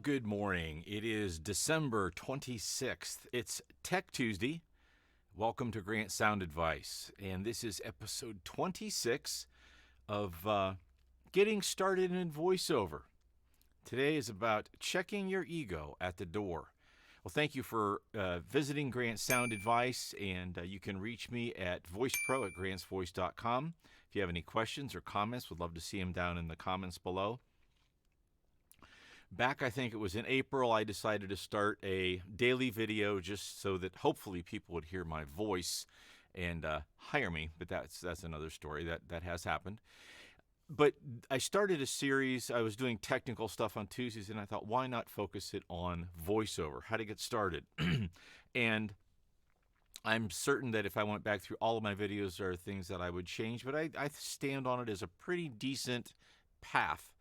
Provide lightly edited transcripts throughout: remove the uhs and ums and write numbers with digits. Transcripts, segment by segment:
Good morning. It is December 26th. It's Tech Tuesday. Welcome to Grant Sound Advice. And this is episode 26 of Getting Started in VoiceOver. Today is about checking your ego at the door. Well, thank you for visiting Grant Sound Advice, and you can reach me at voicepro@grantsvoice.com. If you have any questions or comments, would love to see them down in the comments below. Back, I think it was in April, I decided to start a daily video just so that hopefully people would hear my voice and hire me. But that's another story. That has happened. But I started a series. I was doing technical stuff on Tuesdays, and I thought, why not focus it on voiceover, how to get started? And I'm certain that if I went back through all of my videos, there are things that I would change, but I stand on it as a pretty decent path.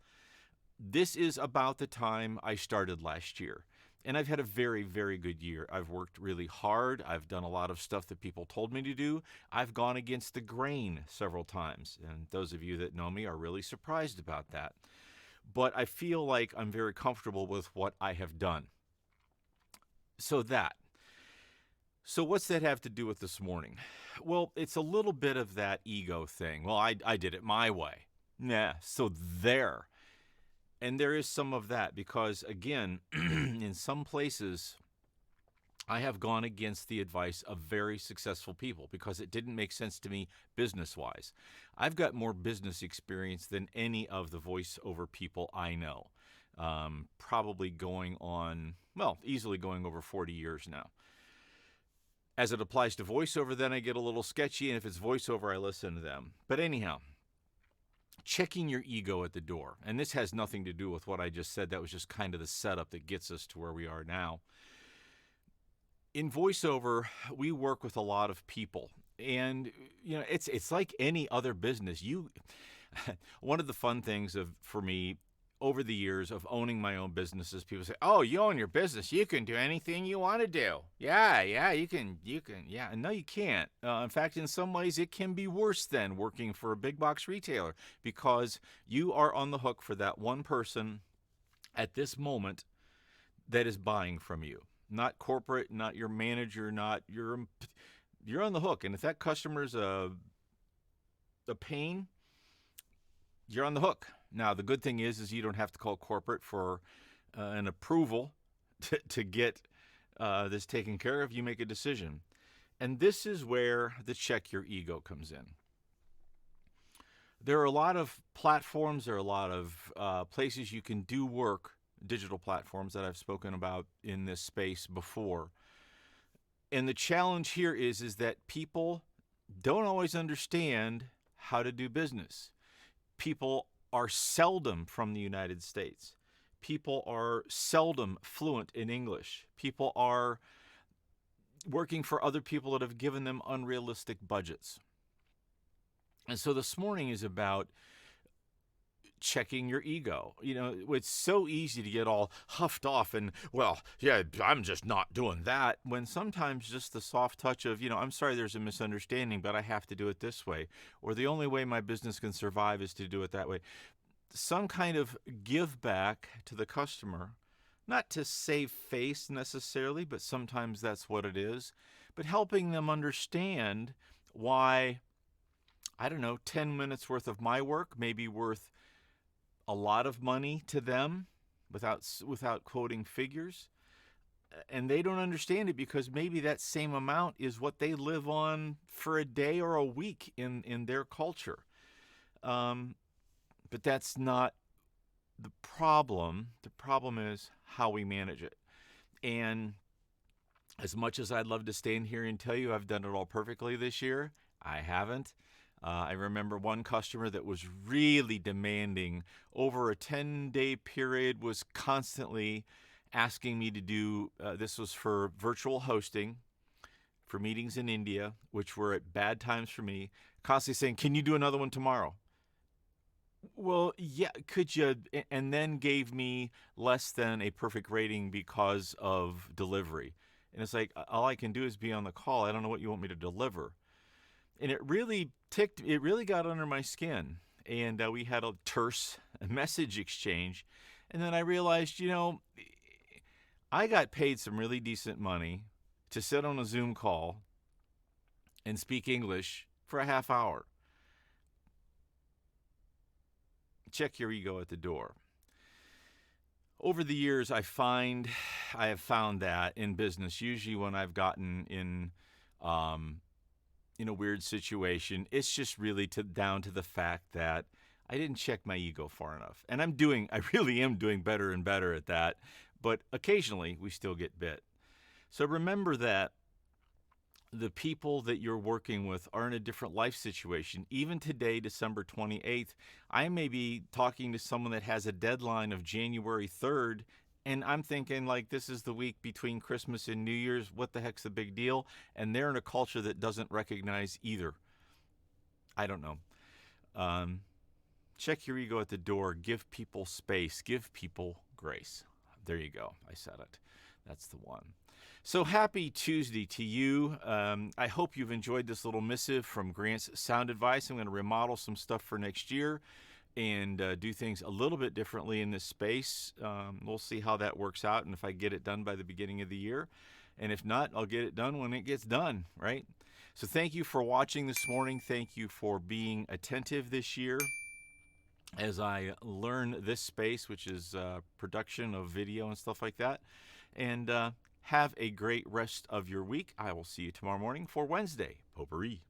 This is about the time I started last year, and I've had a very, very good year. I've worked really hard. I've done a lot of stuff that people told me to do. I've gone against the grain several times, and those of you that know me are really surprised about that. But I feel like I'm very comfortable with what I have done. So what's that have to do with this morning? Well, it's a little bit of that ego thing. Well, I did it my way. So there. And there is some of that because, again, in some places, I have gone against the advice of very successful people because it didn't make sense to me business-wise. I've got more business experience than any of the voiceover people I know, probably going on, easily going over 40 years now. As it applies to voiceover, then I get a little sketchy, and if it's voiceover, I listen to them. But anyhow, checking your ego at the door. And this has nothing to do with what I just said. That was just kind of the setup that gets us to where we are now. In voiceover, we work with a lot of people. And, it's like any other business. One of the fun things for me over the years of owning my own businesses, people say, oh, you own your business. You can do anything you want to do. Yeah, you can. Yeah, no, you can't. In fact, in some ways, it can be worse than working for a big box retailer because you are on the hook for that one person at this moment that is buying from you. Not corporate, not your manager, you're on the hook. And if that customer's a pain, you're on the hook. Now, the good thing is you don't have to call corporate for an approval to get this taken care of. You make a decision. And this is where the check your ego comes in. There are a lot of platforms. There are a lot of places you can do work, digital platforms that I've spoken about in this space before. And the challenge here is that people don't always understand how to do business. People are seldom from the United States. People are seldom fluent in English. People are working for other people that have given them unrealistic budgets. And so this morning is about checking your ego. It's so easy to get all huffed off and, I'm just not doing that, when sometimes just the soft touch of, I'm sorry there's a misunderstanding, but I have to do it this way, or the only way my business can survive is to do it that way. Some kind of give back to the customer, not to save face necessarily, but sometimes that's what it is, but helping them understand why, 10 minutes worth of my work may be worth a lot of money to them without quoting figures. And they don't understand it because maybe that same amount is what they live on for a day or a week in their culture. But that's not the problem. The problem is how we manage it. And as much as I'd love to stand here and tell you I've done it all perfectly this year, I haven't. I remember one customer that was really demanding over a 10-day period, was constantly asking me to do, this was for virtual hosting, for meetings in India, which were at bad times for me, constantly saying, can you do another one tomorrow? Well, yeah, could you? And then gave me less than a perfect rating because of delivery. And it's like, all I can do is be on the call. I don't know what you want me to deliver. And it really got under my skin. And we had a terse message exchange. And then I realized, I got paid some really decent money to sit on a Zoom call and speak English for a half hour. Check your ego at the door. Over the years, I have found that in business, usually when I've gotten um, in a weird situation, it's just really down to the fact that I didn't check my ego far enough. And I really am doing better and better at that. But occasionally we still get bit. So remember that the people that you're working with are in a different life situation. Even today, December 28th, I may be talking to someone that has a deadline of January 3rd, and I'm thinking, like, this is the week between Christmas and New Year's. What the heck's the big deal? And they're in a culture that doesn't recognize either. I don't know. Check your ego at the door. Give people space. Give people grace. There you go. I said it. That's the one. So happy Tuesday to you. I hope you've enjoyed this little missive from Grant's Sound Advice. I'm going to remodel some stuff for next year and do things a little bit differently in this space. We'll see how that works out and if I get it done by the beginning of the year. And if not, I'll get it done when it gets done, right? So thank you for watching this morning. Thank you for being attentive this year as I learn this space, which is production of video and stuff like that. And have a great rest of your week. I will see you tomorrow morning for Wednesday Potpourri.